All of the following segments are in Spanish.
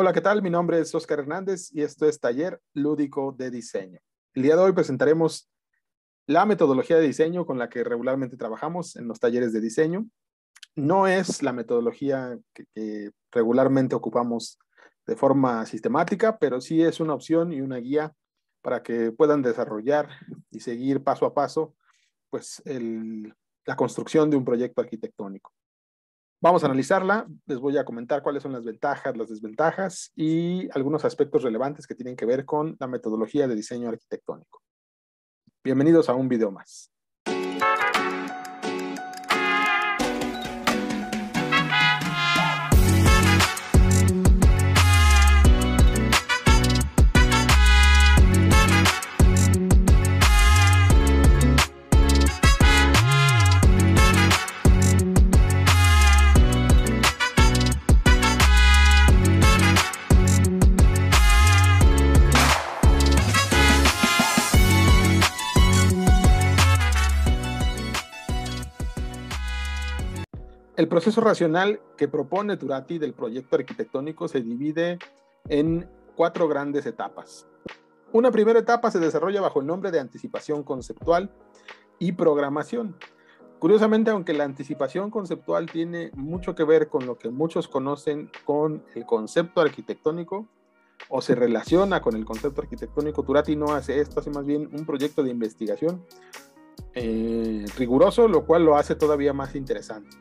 Hola, ¿qué tal? Mi nombre es Oscar Hernández y esto es Taller Lúdico de Diseño. El día de hoy presentaremos la metodología de diseño con la que regularmente trabajamos en los talleres de diseño. No es la metodología que regularmente ocupamos de forma sistemática, pero sí es una opción y una guía para que puedan desarrollar y seguir paso a paso pues, la construcción de un proyecto arquitectónico. Vamos a analizarla, les voy a comentar cuáles son las ventajas, las desventajas y algunos aspectos relevantes que tienen que ver con la metodología de diseño arquitectónico. Bienvenidos a un video más. El proceso racional que propone Turati del proyecto arquitectónico se divide en 4 grandes etapas. Una primera etapa se desarrolla bajo el nombre de anticipación conceptual y programación. Curiosamente, aunque la anticipación conceptual tiene mucho que ver con lo que muchos conocen con el concepto arquitectónico o se relaciona con el concepto arquitectónico, Turati no hace esto, hace más bien un proyecto de investigación riguroso, lo cual lo hace todavía más interesante.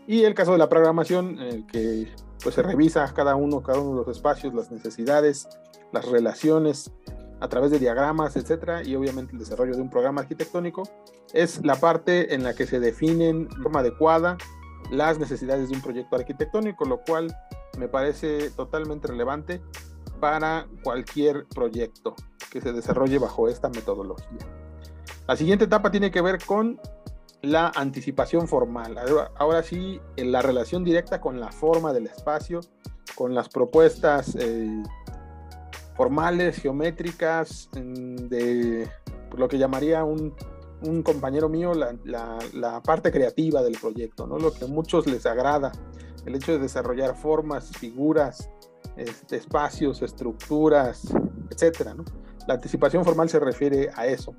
Y el caso de la programación, que pues, se revisa cada uno de los espacios, las necesidades, las relaciones a través de diagramas, etcétera, y obviamente el desarrollo de un programa arquitectónico, es la parte en la que se definen de forma adecuada las necesidades de un proyecto arquitectónico, lo cual me parece totalmente relevante para cualquier proyecto que se desarrolle bajo esta metodología. La siguiente etapa tiene que ver con la anticipación formal. Ahora sí, en la relación directa con la forma del espacio, con las propuestas formales, geométricas, de lo que llamaría un compañero mío la parte creativa del proyecto, ¿no? Lo que a muchos les agrada, el hecho de desarrollar formas, figuras, espacios, estructuras, etcétera, ¿no? La anticipación formal se refiere a eso.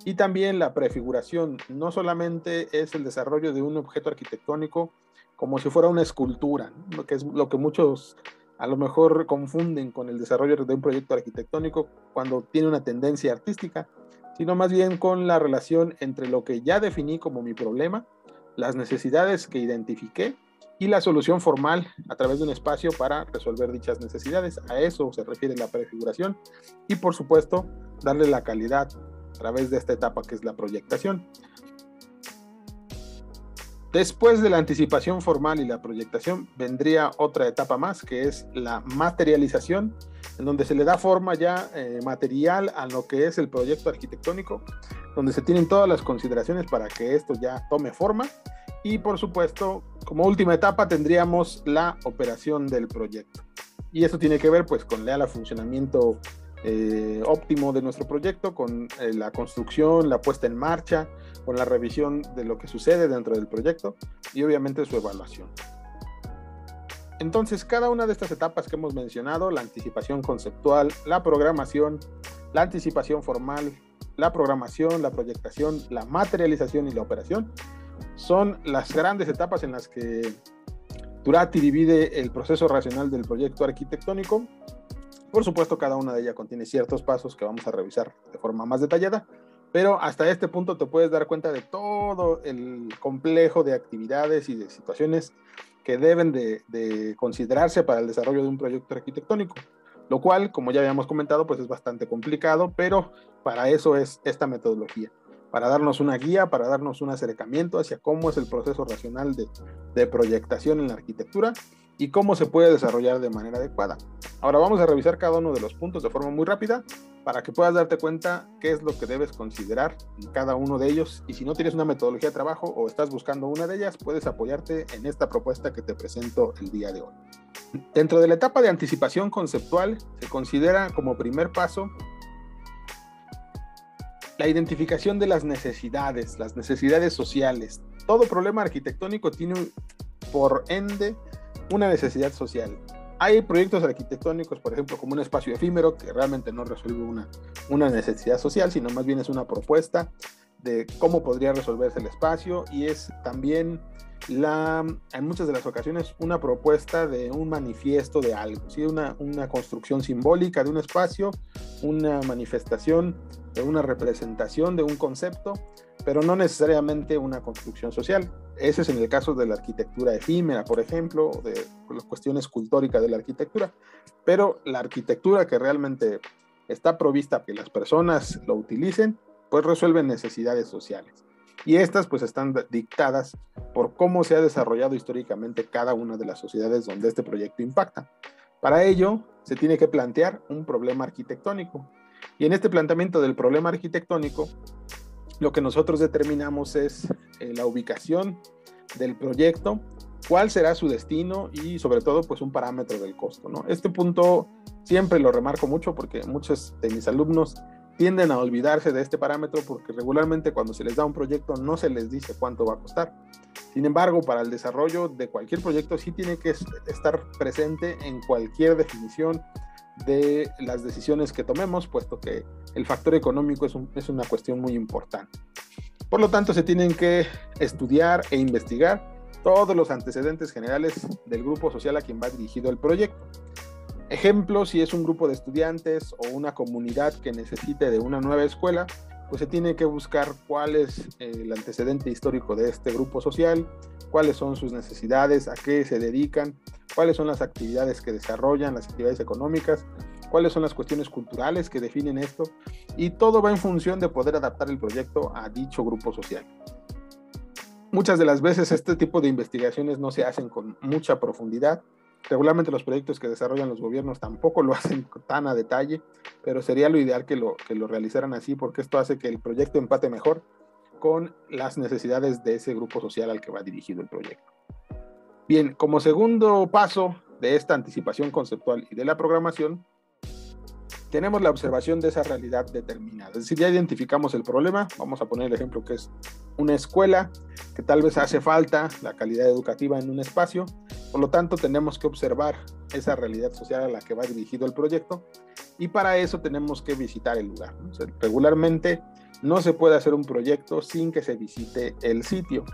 Y también la prefiguración, no solamente es el desarrollo de un objeto arquitectónico como si fuera una escultura, ¿no? Que es lo que muchos a lo mejor confunden con el desarrollo de un proyecto arquitectónico cuando tiene una tendencia artística, sino más bien con la relación entre lo que ya definí como mi problema, las necesidades que identifiqué y la solución formal a través de un espacio para resolver dichas necesidades. A eso se refiere la prefiguración y, por supuesto, darle la calidad a través de esta etapa que es la proyectación. Después de la anticipación formal y la proyectación vendría otra etapa más, que es la materialización, en donde se le da forma ya material a lo que es el proyecto arquitectónico, donde se tienen todas las consideraciones para que esto ya tome forma y, por supuesto, como última etapa tendríamos la operación del proyecto. Y esto tiene que ver pues con el funcionamiento óptimo de nuestro proyecto, con la construcción, la puesta en marcha, con la revisión de lo que sucede dentro del proyecto y obviamente su evaluación. Entonces, cada una de estas etapas que hemos mencionado, la anticipación conceptual, la programación, la anticipación formal, la programación, la proyectación, la materialización y la operación, son las grandes etapas en las que Turati divide el proceso racional del proyecto arquitectónico. Por supuesto, cada una de ellas contiene ciertos pasos que vamos a revisar de forma más detallada, pero hasta este punto te puedes dar cuenta de todo el complejo de actividades y de situaciones que deben de considerarse para el desarrollo de un proyecto arquitectónico, lo cual, como ya habíamos comentado, pues es bastante complicado, pero para eso es esta metodología, para darnos una guía, para darnos un acercamiento hacia cómo es el proceso racional de proyectación en la arquitectura y cómo se puede desarrollar de manera adecuada. Ahora vamos a revisar cada uno de los puntos de forma muy rápida para que puedas darte cuenta qué es lo que debes considerar en cada uno de ellos, y si no tienes una metodología de trabajo o estás buscando una de ellas, puedes apoyarte en esta propuesta que te presento el día de hoy. Dentro de la etapa de anticipación conceptual se considera como primer paso la identificación de las necesidades sociales. Todo problema arquitectónico tiene por ende una necesidad social. Hay proyectos arquitectónicos, por ejemplo, como un espacio efímero que realmente no resuelve una necesidad social, sino más bien es una propuesta de cómo podría resolverse el espacio, y es también en muchas de las ocasiones una propuesta de un manifiesto de algo, ¿sí? Una construcción simbólica de un espacio, una manifestación de una representación de un concepto, pero no necesariamente una construcción social. Ese es en el caso de la arquitectura efímera, por ejemplo, de la cuestión escultórica de la arquitectura, pero la arquitectura que realmente está provista que las personas lo utilicen, pues resuelven necesidades sociales. Y estas pues están dictadas por cómo se ha desarrollado históricamente cada una de las sociedades donde este proyecto impacta. Para ello, se tiene que plantear un problema arquitectónico. Y en este planteamiento del problema arquitectónico, lo que nosotros determinamos es la ubicación del proyecto, cuál será su destino y sobre todo pues un parámetro del costo, ¿no? Este punto siempre lo remarco mucho porque muchos de mis alumnos tienden a olvidarse de este parámetro porque regularmente cuando se les da un proyecto no se les dice cuánto va a costar. Sin embargo, para el desarrollo de cualquier proyecto sí tiene que estar presente en cualquier definición de las decisiones que tomemos, puesto que el factor económico es una cuestión muy importante. Por lo tanto, se tienen que estudiar e investigar todos los antecedentes generales del grupo social a quien va dirigido el proyecto. Ejemplo, si es un grupo de estudiantes o una comunidad que necesite de una nueva escuela, pues se tiene que buscar cuál es el antecedente histórico de este grupo social, cuáles son sus necesidades, a qué se dedican, cuáles son las actividades que desarrollan, las actividades económicas, cuáles son las cuestiones culturales que definen esto, y todo va en función de poder adaptar el proyecto a dicho grupo social. Muchas de las veces este tipo de investigaciones no se hacen con mucha profundidad. Regularmente los proyectos que desarrollan los gobiernos tampoco lo hacen tan a detalle, pero sería lo ideal que lo realizaran así, porque esto hace que el proyecto empate mejor con las necesidades de ese grupo social al que va dirigido el proyecto. Bien, como segundo paso de esta anticipación conceptual y de la programación, tenemos la observación de esa realidad determinada. Es decir, ya identificamos el problema. Vamos a poner el ejemplo que es una escuela, que tal vez hace falta la calidad educativa en un espacio. Por lo tanto, tenemos que observar esa realidad social a la que va dirigido el proyecto, y para eso tenemos que visitar el lugar, ¿no? O sea, regularmente no se puede hacer un proyecto sin que se visite el sitio.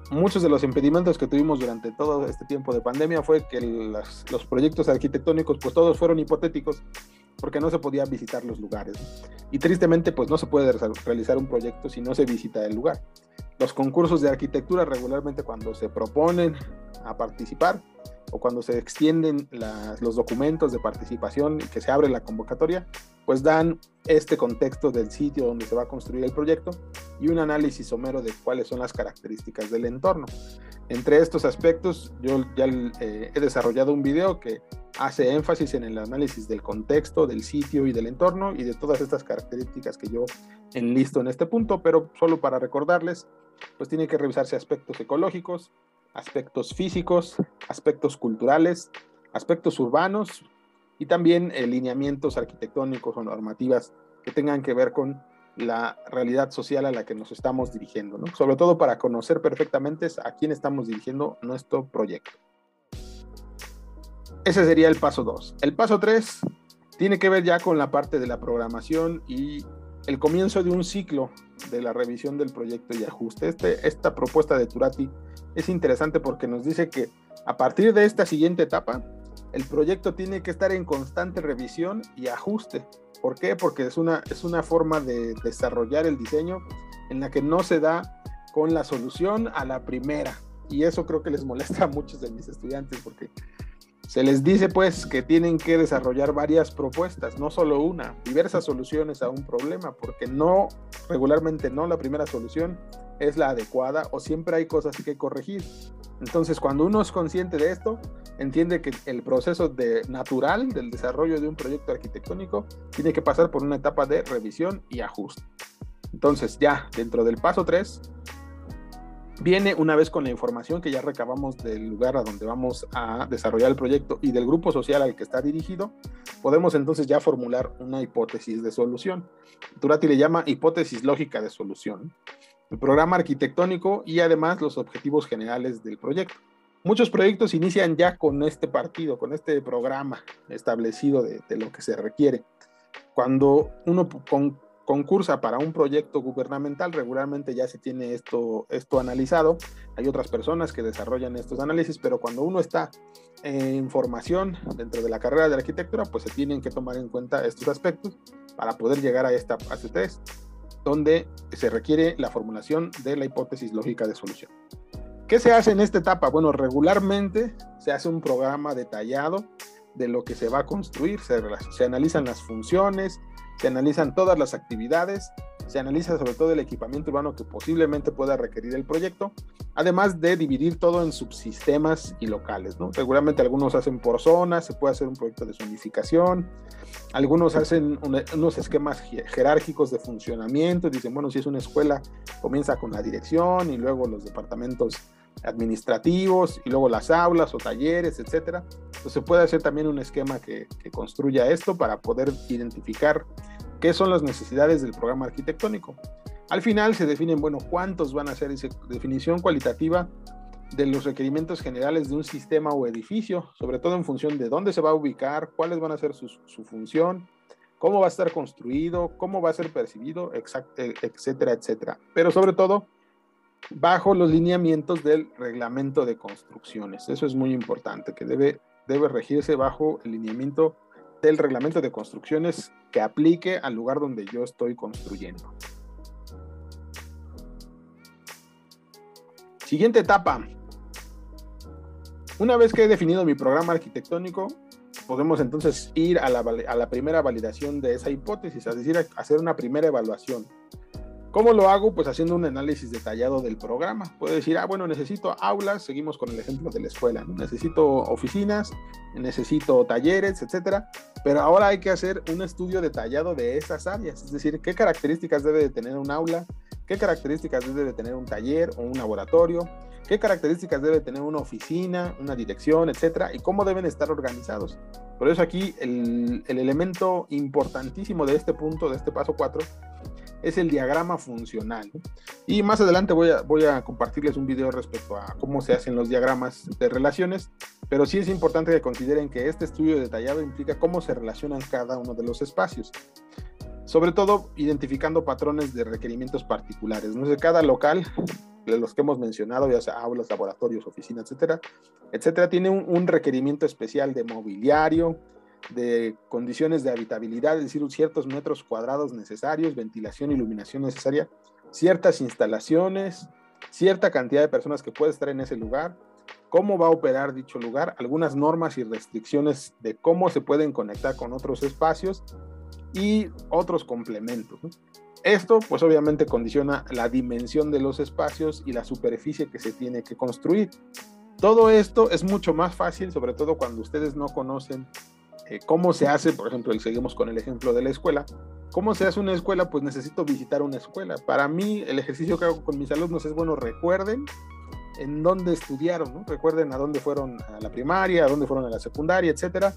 Muchos de los impedimentos que tuvimos durante todo este tiempo de pandemia fue que los proyectos arquitectónicos pues todos fueron hipotéticos porque no se podía visitar los lugares, ¿no? Y tristemente pues no se puede realizar un proyecto si no se visita el lugar. Los concursos de arquitectura regularmente cuando se proponen a participar o cuando se extienden los documentos de participación y que se abre la convocatoria, pues dan este contexto del sitio donde se va a construir el proyecto y un análisis somero de cuáles son las características del entorno. Entre estos aspectos, yo ya he desarrollado un video que hace énfasis en el análisis del contexto, del sitio y del entorno y de todas estas características que yo enlisto en este punto, pero solo para recordarles, pues tiene que revisarse aspectos ecológicos, aspectos físicos, aspectos culturales, aspectos urbanos y también lineamientos arquitectónicos o normativas que tengan que ver con la realidad social a la que nos estamos dirigiendo, ¿no? Sobre todo para conocer perfectamente a quién estamos dirigiendo nuestro proyecto. Ese sería el paso 2. El paso 3 tiene que ver ya con la parte de la programación y el comienzo de un ciclo de la revisión del proyecto y ajuste. Esta propuesta de Turati es interesante porque nos dice que a partir de esta siguiente etapa, el proyecto tiene que estar en constante revisión y ajuste. ¿Por qué? Porque es una forma de desarrollar el diseño en la que no se da con la solución a la primera. Y eso creo que les molesta a muchos de mis estudiantes porque se les dice pues que tienen que desarrollar varias propuestas, no solo una, diversas soluciones a un problema, porque no, regularmente no, la primera solución es la adecuada o siempre hay cosas que corregir. Entonces, cuando uno es consciente de esto, entiende que el proceso natural del desarrollo de un proyecto arquitectónico tiene que pasar por una etapa de revisión y ajuste. Entonces, ya dentro del paso 3, viene una vez con la información que ya recabamos del lugar a donde vamos a desarrollar el proyecto y del grupo social al que está dirigido, podemos entonces ya formular una hipótesis de solución. Turati le llama hipótesis lógica de solución, el programa arquitectónico y además los objetivos generales del proyecto. muchos proyectos inician ya con este partido, con este programa establecido de lo que se requiere. Cuando uno concursa para un proyecto gubernamental, regularmente ya se tiene esto analizado. Hay otras personas que desarrollan estos análisis, pero cuando uno está en formación dentro de la carrera de arquitectura, pues se tienen que tomar en cuenta estos aspectos para poder llegar a este test, donde se requiere la formulación de la hipótesis lógica de solución. ¿Qué se hace en esta etapa? Bueno, regularmente se hace un programa detallado de lo que se va a construir, se analizan las funciones, se analizan todas las actividades, se analiza sobre todo el equipamiento urbano que posiblemente pueda requerir el proyecto, además de dividir todo en subsistemas y locales, ¿no? Regularmente algunos hacen por zonas, se puede hacer un proyecto de zonificación, algunos hacen unos esquemas jerárquicos de funcionamiento, dicen, bueno, si es una escuela, comienza con la dirección y luego los departamentos administrativos y luego las aulas o talleres, etcétera. Entonces se puede hacer también un esquema que construya esto para poder identificar qué son las necesidades del programa arquitectónico. Al final se definen, bueno, cuántos van a ser esa definición cualitativa de los requerimientos generales de un sistema o edificio, sobre todo en función de dónde se va a ubicar, cuáles van a ser su función, cómo va a estar construido, cómo va a ser percibido, etcétera, etcétera. Pero sobre todo, bajo los lineamientos del reglamento de construcciones. Eso es muy importante, que debe regirse bajo el lineamiento del reglamento de construcciones que aplique al lugar donde yo estoy construyendo. Siguiente etapa. Una vez que he definido mi programa arquitectónico, podemos entonces ir a la primera validación de esa hipótesis, es decir, hacer una primera evaluación. ¿Cómo lo hago? Pues haciendo un análisis detallado del programa. Puedo decir, bueno, necesito aulas, seguimos con el ejemplo de la escuela, ¿no? Necesito oficinas, necesito talleres, etcétera. Pero ahora hay que hacer un estudio detallado de esas áreas, es decir, qué características debe de tener un aula, qué características debe de tener un taller o un laboratorio, qué características debe tener una oficina, una dirección, etcétera, y cómo deben estar organizados. Por eso aquí el elemento importantísimo de este punto, de este paso 4, es el diagrama funcional, ¿no? Y más adelante voy a compartirles un video respecto a cómo se hacen los diagramas de relaciones, pero sí es importante que consideren que este estudio detallado implica cómo se relacionan cada uno de los espacios, sobre todo identificando patrones de requerimientos particulares, ¿no? De cada local, de los que hemos mencionado, ya sea aulas, laboratorios, oficinas, etcétera, tiene un requerimiento especial de mobiliario, de condiciones de habitabilidad, es decir, ciertos metros cuadrados necesarios, ventilación, iluminación necesaria, ciertas instalaciones, cierta cantidad de personas que puede estar en ese lugar, cómo va a operar dicho lugar, algunas normas y restricciones de cómo se pueden conectar con otros espacios y otros complementos, ¿no? Esto, pues obviamente condiciona la dimensión de los espacios y la superficie que se tiene que construir. Todo esto es mucho más fácil, sobre todo cuando ustedes no conocen cómo se hace. Por ejemplo, seguimos con el ejemplo de la escuela. ¿Cómo se hace una escuela? Pues necesito visitar una escuela. Para mí, el ejercicio que hago con mis alumnos es, bueno, recuerden en dónde estudiaron, ¿no? Recuerden a dónde fueron a la primaria, a dónde fueron a la secundaria, etcétera.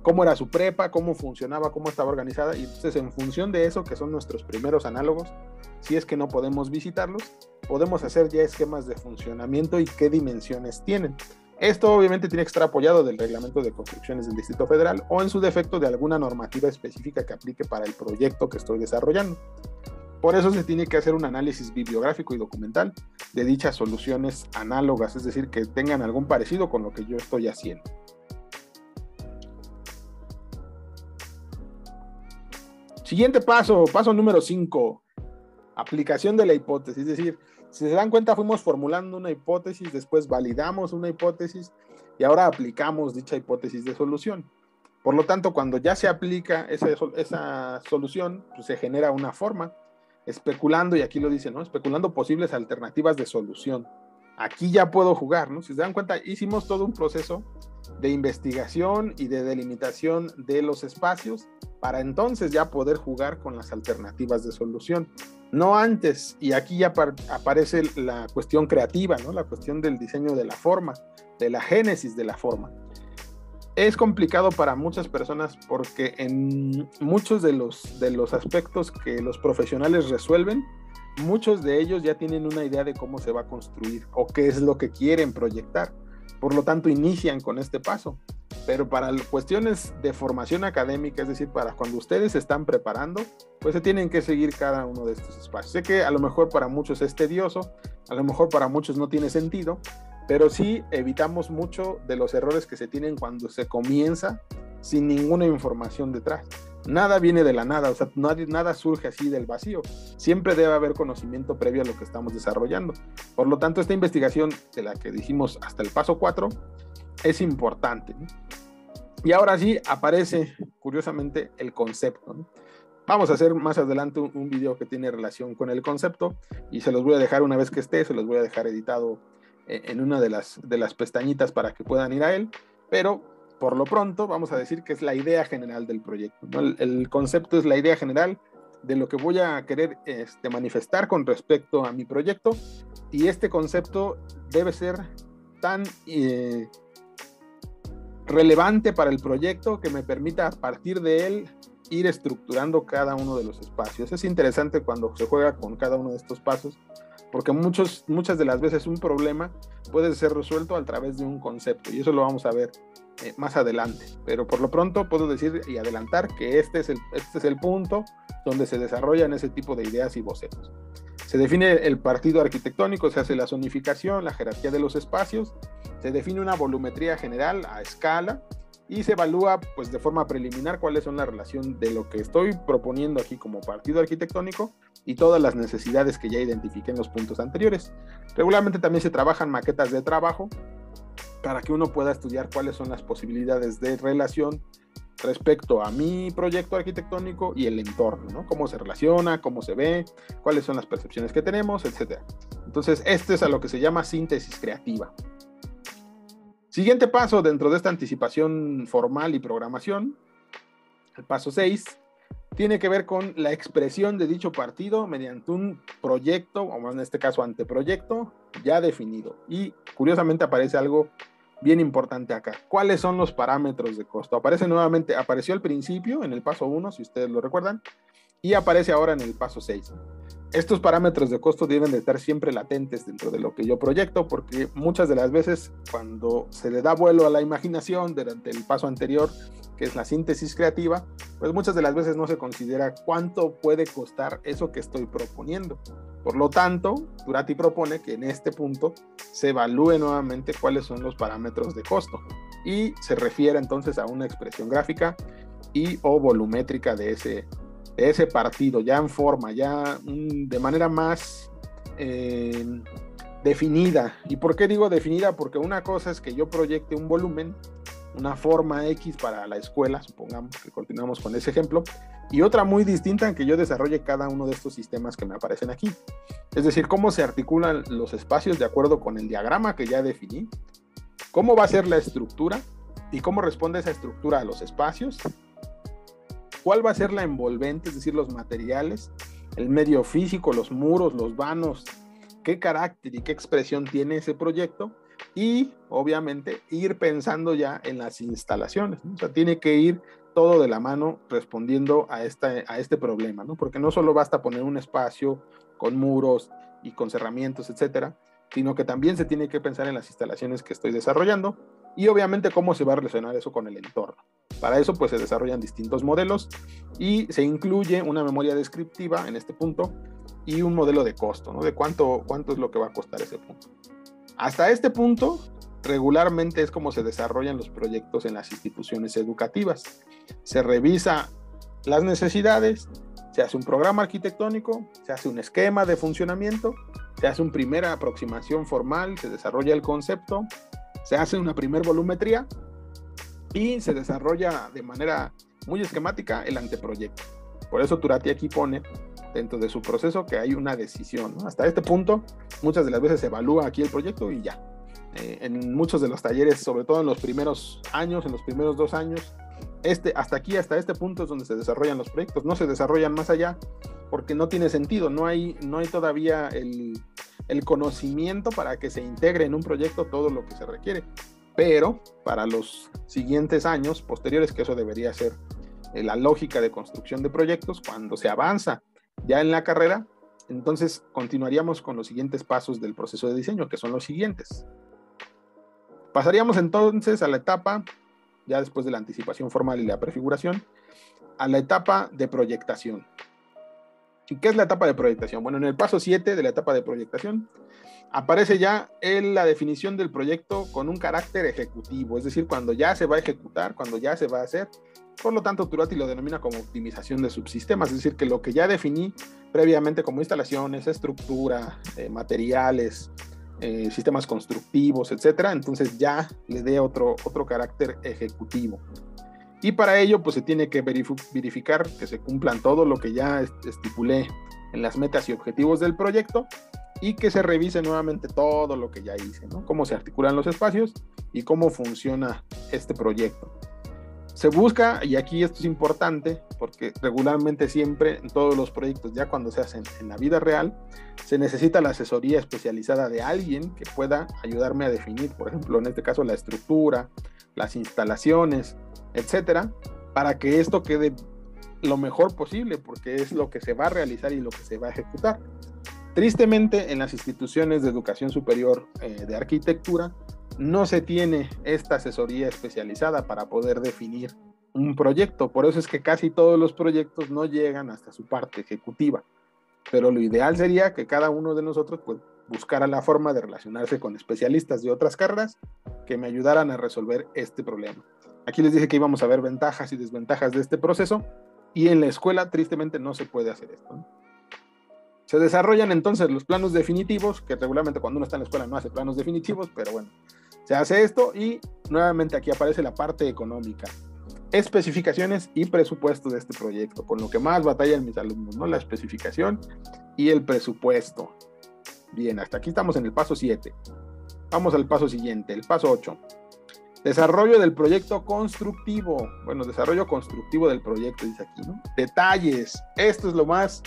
Cómo era su prepa, cómo funcionaba, cómo estaba organizada, y entonces en función de eso, que son nuestros primeros análogos, si es que no podemos visitarlos, podemos hacer ya esquemas de funcionamiento y qué dimensiones tienen. Esto obviamente tiene que estar apoyado del reglamento de construcciones del Distrito Federal o en su defecto de alguna normativa específica que aplique para el proyecto que estoy desarrollando. Por eso se tiene que hacer un análisis bibliográfico y documental de dichas soluciones análogas, es decir, que tengan algún parecido con lo que yo estoy haciendo. Siguiente paso, paso número 5, aplicación de la hipótesis. Es decir, si se dan cuenta, fuimos formulando una hipótesis, después validamos una hipótesis y ahora aplicamos dicha hipótesis de solución. Por lo tanto, cuando ya se aplica esa solución, pues se genera una forma, especulando, y aquí lo dice, ¿no? Especulando posibles alternativas de solución. Aquí ya puedo jugar, ¿no? Si se dan cuenta, hicimos todo un proceso de investigación y de delimitación de los espacios para entonces ya poder jugar con las alternativas de solución. No antes, y aquí ya aparece la cuestión creativa, ¿no? La cuestión del diseño de la forma, de la génesis de la forma. Es complicado para muchas personas porque en muchos de los aspectos que los profesionales resuelven, muchos de ellos ya tienen una idea de cómo se va a construir o qué es lo que quieren proyectar. por lo tanto inician con este paso. Pero para cuestiones de formación académica, es decir, para cuando ustedes se están preparando, pues se tienen que seguir cada uno de estos espacios. Sé que a lo mejor para muchos es tedioso, a lo mejor para muchos no tiene sentido, pero sí evitamos mucho de los errores que se tienen cuando se comienza sin ninguna información detrás. Nada viene de la nada, o sea, nada surge así del vacío. Siempre debe haber conocimiento previo a lo que estamos desarrollando. Por lo tanto, esta investigación de la que dijimos hasta el paso 4 es importante, ¿no? Y ahora sí aparece, curiosamente, el concepto, ¿no? Vamos a hacer más adelante un video que tiene relación con el concepto y se los voy a dejar una vez que esté, se los voy a dejar editado en una de las pestañitas para que puedan ir a él, pero por lo pronto vamos a decir que es la idea general del proyecto, ¿no? El concepto es la idea general de lo que voy a querer manifestar con respecto a mi proyecto, y este concepto debe ser tan relevante para el proyecto que me permita a partir de él ir estructurando cada uno de los espacios. Es interesante cuando se juega con cada uno de estos pasos, porque muchas de las veces un problema puede ser resuelto a través de un concepto, y eso lo vamos a ver más adelante, pero por lo pronto puedo decir y adelantar que este es el punto donde se desarrollan ese tipo de ideas y bocetos. Se define el partido arquitectónico, se hace la zonificación, la jerarquía de los espacios, se define una volumetría general a escala y se evalúa pues de forma preliminar cuáles son la relación de lo que estoy proponiendo aquí como partido arquitectónico y todas las necesidades que ya identifiqué en los puntos anteriores. Regularmente también se trabajan maquetas de trabajo para que uno pueda estudiar cuáles son las posibilidades de relación respecto a mi proyecto arquitectónico y el entorno, ¿no? Cómo se relaciona, cómo se ve, cuáles son las percepciones que tenemos, etc. Entonces, esto es a lo que se llama síntesis creativa. Siguiente paso dentro de esta anticipación formal y programación, el paso 6, tiene que ver con la expresión de dicho partido mediante un proyecto, o más en este caso anteproyecto, ya definido. Y curiosamente aparece algo bien importante acá. ¿Cuáles son los parámetros de costo? Apareció al principio en el paso 1, si ustedes lo recuerdan, y aparece ahora en el paso 6. Estos parámetros de costo deben de estar siempre latentes dentro de lo que yo proyecto, porque muchas de las veces cuando se le da vuelo a la imaginación durante el paso anterior, que es la síntesis creativa, pues muchas de las veces no se considera cuánto puede costar eso que estoy proponiendo. Por lo tanto, Turati propone que en este punto se evalúe nuevamente cuáles son los parámetros de costo y se refiere entonces a una expresión gráfica y o volumétrica de ese partido, ya en forma, ya de manera más definida. ¿Y por qué digo definida? Porque una cosa es que yo proyecte un volumen, una forma X para la escuela, supongamos que continuamos con ese ejemplo, y otra muy distinta en que yo desarrolle cada uno de estos sistemas que me aparecen aquí. Es decir, cómo se articulan los espacios de acuerdo con el diagrama que ya definí, cómo va a ser la estructura y cómo responde esa estructura a los espacios, cuál va a ser la envolvente, es decir, los materiales, el medio físico, los muros, los vanos, qué carácter y qué expresión tiene ese proyecto, y obviamente ir pensando ya en las instalaciones, ¿no? O sea, tiene que ir todo de la mano respondiendo a este problema, ¿no? Porque no solo basta poner un espacio con muros y con cerramientos, etcétera, sino que también se tiene que pensar en las instalaciones que estoy desarrollando y obviamente cómo se va a relacionar eso con el entorno. Para eso pues se desarrollan distintos modelos y se incluye una memoria descriptiva en este punto y un modelo de costo, ¿no? De cuánto es lo que va a costar ese punto. Hasta este punto, regularmente es como se desarrollan los proyectos en las instituciones educativas. Se revisa las necesidades, se hace un programa arquitectónico, se hace un esquema de funcionamiento, se hace una primera aproximación formal, se desarrolla el concepto, se hace una primera volumetría y se desarrolla de manera muy esquemática el anteproyecto. Por eso Turati aquí pone dentro de su proceso que hay una decisión, ¿no? Hasta este punto, muchas de las veces se evalúa aquí el proyecto y ya. En muchos de los talleres, sobre todo en los primeros años, en los primeros 2 años, hasta este punto es donde se desarrollan los proyectos. No se desarrollan más allá porque no tiene sentido, no hay todavía el conocimiento para que se integre en un proyecto todo lo que se requiere. Pero para los siguientes años posteriores, que eso debería ser la lógica de construcción de proyectos, cuando se avanza ya en la carrera, entonces continuaríamos con los siguientes pasos del proceso de diseño, que son los siguientes. Pasaríamos entonces a la etapa, ya después de la anticipación formal y la prefiguración, a la etapa de proyectación. ¿Y qué es la etapa de proyectación? Bueno, en el paso 7 de la etapa de proyectación aparece ya la definición del proyecto con un carácter ejecutivo, es decir, cuando ya se va a ejecutar, cuando ya se va a hacer. Por lo tanto, Turati lo denomina como optimización de subsistemas, es decir, que lo que ya definí previamente como instalaciones, estructura, materiales, sistemas constructivos, etcétera, entonces ya le dé otro carácter ejecutivo. Y para ello, pues se tiene que verificar que se cumplan todo lo que ya estipulé en las metas y objetivos del proyecto y que se revise nuevamente todo lo que ya hice, ¿no? Cómo se articulan los espacios y cómo funciona este proyecto. Se busca, y aquí esto es importante, porque regularmente siempre en todos los proyectos, ya cuando se hacen en la vida real, se necesita la asesoría especializada de alguien que pueda ayudarme a definir, por ejemplo, en este caso, la estructura, las instalaciones, etcétera, para que esto quede lo mejor posible, porque es lo que se va a realizar y lo que se va a ejecutar. Tristemente, en las instituciones de educación superior de arquitectura, no se tiene esta asesoría especializada para poder definir un proyecto. Por eso es que casi todos los proyectos no llegan hasta su parte ejecutiva. Pero lo ideal sería que cada uno de nosotros pues, buscara la forma de relacionarse con especialistas de otras carreras que me ayudaran a resolver este problema. Aquí les dije que íbamos a ver ventajas y desventajas de este proceso, y en la escuela tristemente no se puede hacer esto, ¿no? Se desarrollan entonces los planos definitivos, que regularmente cuando uno está en la escuela no hace planos definitivos, pero bueno, se hace esto y nuevamente aquí aparece la parte económica. Especificaciones y presupuesto de este proyecto, con lo que más batallan mis alumnos, ¿no? La especificación y el presupuesto. Bien, hasta aquí estamos en el paso 7. Vamos al paso siguiente, el paso 8. Desarrollo del proyecto constructivo. Bueno, desarrollo constructivo del proyecto, dice aquí, ¿no? Detalles. Esto es lo más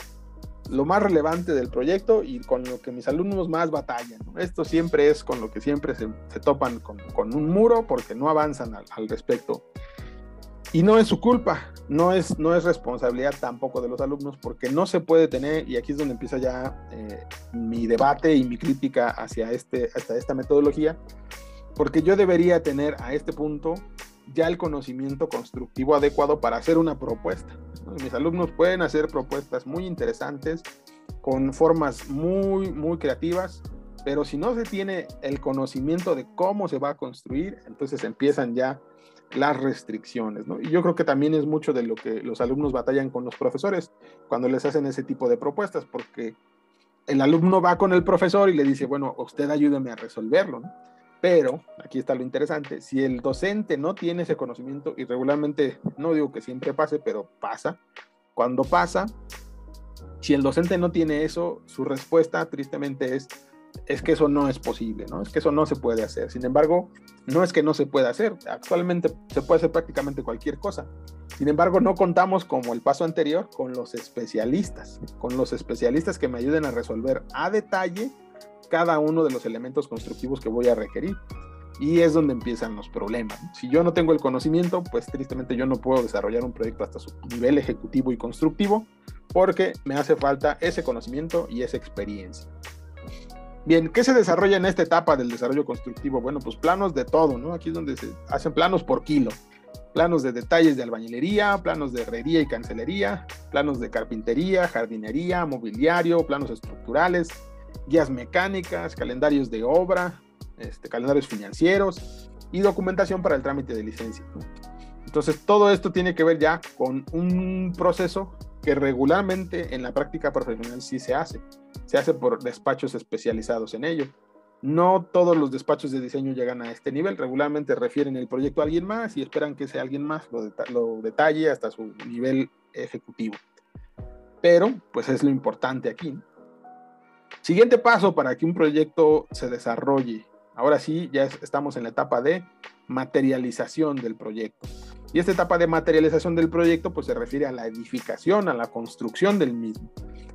relevante del proyecto y con lo que mis alumnos más batallan, ¿no? Esto siempre es con lo que siempre se topan con un muro porque no avanzan al respecto. Y no es su culpa, no es responsabilidad tampoco de los alumnos, porque no se puede tener, y aquí es donde empieza ya mi debate y mi crítica hacia esta metodología, porque yo debería tener a este punto ya el conocimiento constructivo adecuado para hacer una propuesta, ¿no? Mis alumnos pueden hacer propuestas muy interesantes, con formas muy, muy creativas, pero si no se tiene el conocimiento de cómo se va a construir, entonces empiezan ya las restricciones, ¿no? Y yo creo que también es mucho de lo que los alumnos batallan con los profesores cuando les hacen ese tipo de propuestas, porque el alumno va con el profesor y le dice, bueno, usted ayúdeme a resolverlo, ¿no? Pero, aquí está lo interesante, si el docente no tiene ese conocimiento, y regularmente, no digo que siempre pase, pero pasa, cuando pasa, si el docente no tiene eso, su respuesta tristemente es que eso no es posible, ¿no? Es que eso no se puede hacer. Sin embargo, no es que no se pueda hacer, actualmente se puede hacer prácticamente cualquier cosa. Sin embargo, no contamos, como el paso anterior, con los especialistas que me ayuden a resolver a detalle cada uno de los elementos constructivos que voy a requerir. Y es donde empiezan los problemas. Si yo no tengo el conocimiento, pues tristemente yo no puedo desarrollar un proyecto hasta su nivel ejecutivo y constructivo, porque me hace falta ese conocimiento y esa experiencia. Bien, ¿qué se desarrolla en esta etapa del desarrollo constructivo? Bueno, pues planos de todo, ¿no? Aquí es donde se hacen planos por kilo. Planos de detalles de albañilería, planos de herrería y cancelería, planos de carpintería, jardinería, mobiliario, planos estructurales, guías mecánicas, calendarios de obra, calendarios financieros y documentación para el trámite de licencia, ¿no? Entonces, todo esto tiene que ver ya con un proceso que regularmente en la práctica profesional sí se hace. Se hace por despachos especializados en ello. No todos los despachos de diseño llegan a este nivel. Regularmente refieren el proyecto a alguien más y esperan que ese alguien más lo detalle hasta su nivel ejecutivo. Pero, pues es lo importante aquí, ¿no? Siguiente paso para que un proyecto se desarrolle. Ahora sí, ya estamos en la etapa de materialización del proyecto. Y esta etapa de materialización del proyecto pues se refiere a la edificación, a la construcción del mismo.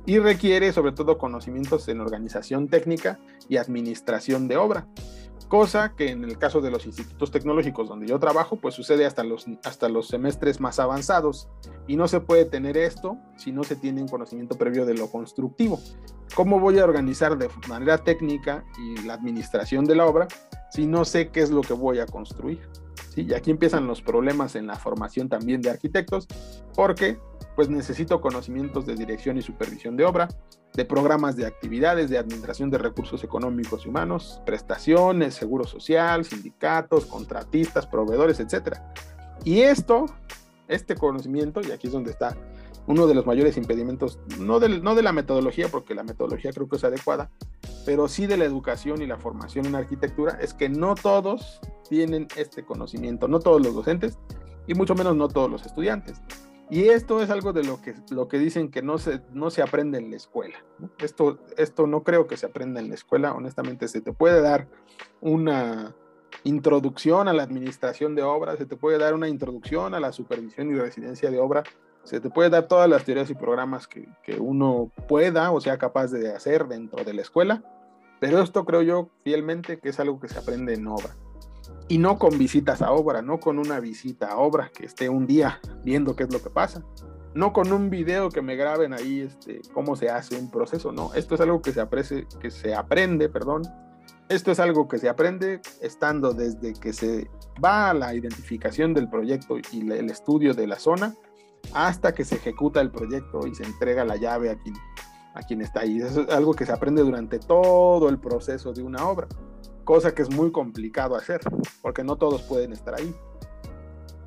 Y requiere sobre todo conocimientos en organización técnica y administración de obra. cosa que en el caso de los institutos tecnológicos donde yo trabajo, pues sucede hasta los semestres más avanzados, y no se puede tener esto si no se tiene un conocimiento previo de lo constructivo. ¿Cómo voy a organizar de manera técnica y la administración de la obra si no sé qué es lo que voy a construir? ¿Sí? Y aquí empiezan los problemas en la formación también de arquitectos, porque pues necesito conocimientos de dirección y supervisión de obra, de programas de actividades, de administración de recursos económicos y humanos, prestaciones, seguro social, sindicatos, contratistas, proveedores, etc. Y este conocimiento, y aquí es donde está uno de los mayores impedimentos, no de la metodología, porque la metodología creo que es adecuada, pero sí de la educación y la formación en arquitectura, es que no todos tienen este conocimiento, no todos los docentes, y mucho menos no todos los estudiantes. Y esto es algo de lo que dicen que no se aprende en la escuela, ¿no? Esto no creo que se aprenda en la escuela. Honestamente, se te puede dar una introducción a la administración de obras, se te puede dar una introducción a la supervisión y residencia de obra, se te puede dar todas las teorías y programas que uno pueda o sea capaz de hacer dentro de la escuela, pero esto creo yo fielmente que es algo que se aprende en obra. Y no con visitas a obra, no con una visita a obra que esté un día viendo qué es lo que pasa, no con un video que me graben ahí cómo se hace un proceso, no, esto es algo que se aprende, esto es algo que se aprende estando desde que se va a la identificación del proyecto y el estudio de la zona, hasta que se ejecuta el proyecto y se entrega la llave a quien está ahí. Eso es algo que se aprende durante todo el proceso de una obra, cosa que es muy complicado hacer, porque no todos pueden estar ahí.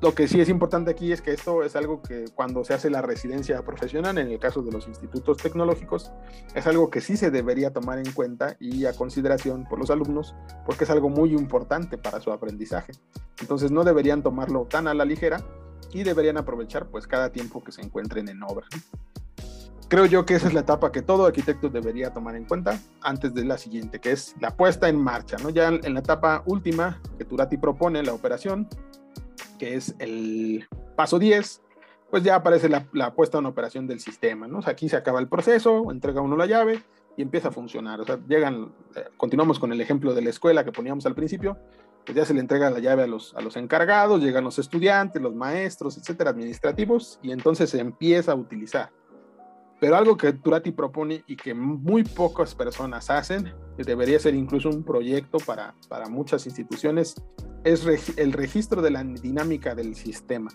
Lo que sí es importante aquí es que esto es algo que cuando se hace la residencia profesional, en el caso de los institutos tecnológicos, es algo que sí se debería tomar en cuenta y a consideración por los alumnos, porque es algo muy importante para su aprendizaje. Entonces no deberían tomarlo tan a la ligera y deberían aprovechar pues cada tiempo que se encuentren en obra. Creo yo que esa es la etapa que todo arquitecto debería tomar en cuenta antes de la siguiente, que es la puesta en marcha, ¿no? Ya en la etapa última que Turati propone, la operación, que es el paso 10, pues ya aparece la puesta en operación del sistema, ¿no? O sea, aquí se acaba el proceso, entrega uno la llave y empieza a funcionar. O sea, continuamos con el ejemplo de la escuela que poníamos al principio, pues ya se le entrega la llave a los encargados, llegan los estudiantes, los maestros, etcétera, administrativos, y entonces se empieza a utilizar. Pero algo que Turati propone y que muy pocas personas hacen, que debería ser incluso un proyecto para muchas instituciones, es el registro de la dinámica del sistema.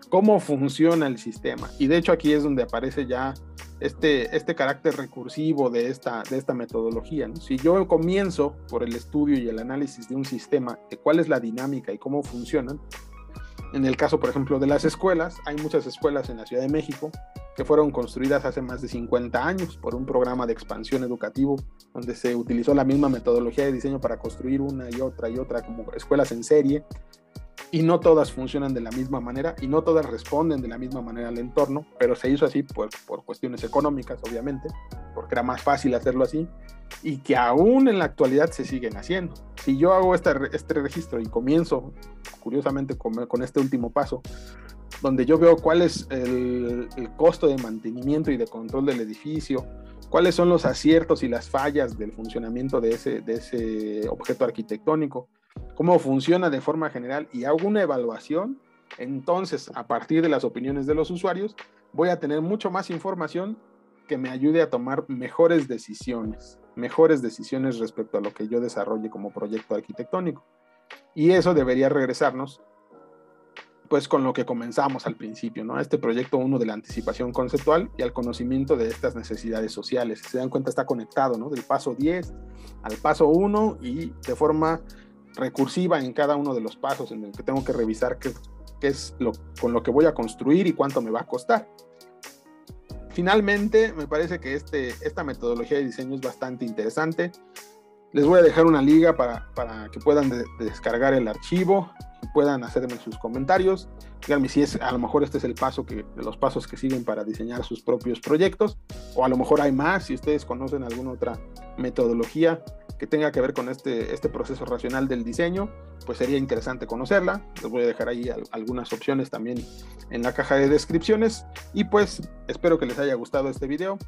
¿Cómo funciona el sistema? Y de hecho aquí es donde aparece ya este carácter recursivo de esta metodología, ¿no? Si yo comienzo por el estudio y el análisis de un sistema, de cuál es la dinámica y cómo funcionan, en el caso, por ejemplo, de las escuelas, hay muchas escuelas en la Ciudad de México que fueron construidas hace más de 50 años por un programa de expansión educativo donde se utilizó la misma metodología de diseño para construir una y otra como escuelas en serie, y no todas funcionan de la misma manera y no todas responden de la misma manera al entorno, pero se hizo así por cuestiones económicas, obviamente, porque era más fácil hacerlo así, y que aún en la actualidad se siguen haciendo. Si yo hago este registro y comienzo, curiosamente, con este último paso, donde yo veo cuál es el costo de mantenimiento y de control del edificio, cuáles son los aciertos y las fallas del funcionamiento de ese objeto arquitectónico, cómo funciona de forma general, y hago una evaluación, entonces a partir de las opiniones de los usuarios voy a tener mucho más información que me ayude a tomar mejores decisiones respecto a lo que yo desarrolle como proyecto arquitectónico. Y eso debería regresarnos pues con lo que comenzamos al principio, ¿no? Este proyecto 1 de la anticipación conceptual y al conocimiento de estas necesidades sociales. Si se dan cuenta, está conectado, ¿no? Del paso 10 al paso 1 y de forma recursiva en cada uno de los pasos en el que tengo que revisar qué es con lo que voy a construir y cuánto me va a costar. Finalmente, me parece que esta metodología de diseño es bastante interesante. Les voy a dejar una liga para que puedan descargar el archivo y puedan hacerme sus comentarios. Díganme si a lo mejor este es de los pasos que siguen para diseñar sus propios proyectos, o a lo mejor hay más. Si ustedes conocen alguna otra metodología que tenga que ver con este proceso racional del diseño, pues sería interesante conocerla. Les voy a dejar ahí algunas opciones también en la caja de descripciones, y pues espero que les haya gustado este video.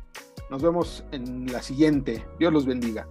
Nos vemos en la siguiente. Dios los bendiga.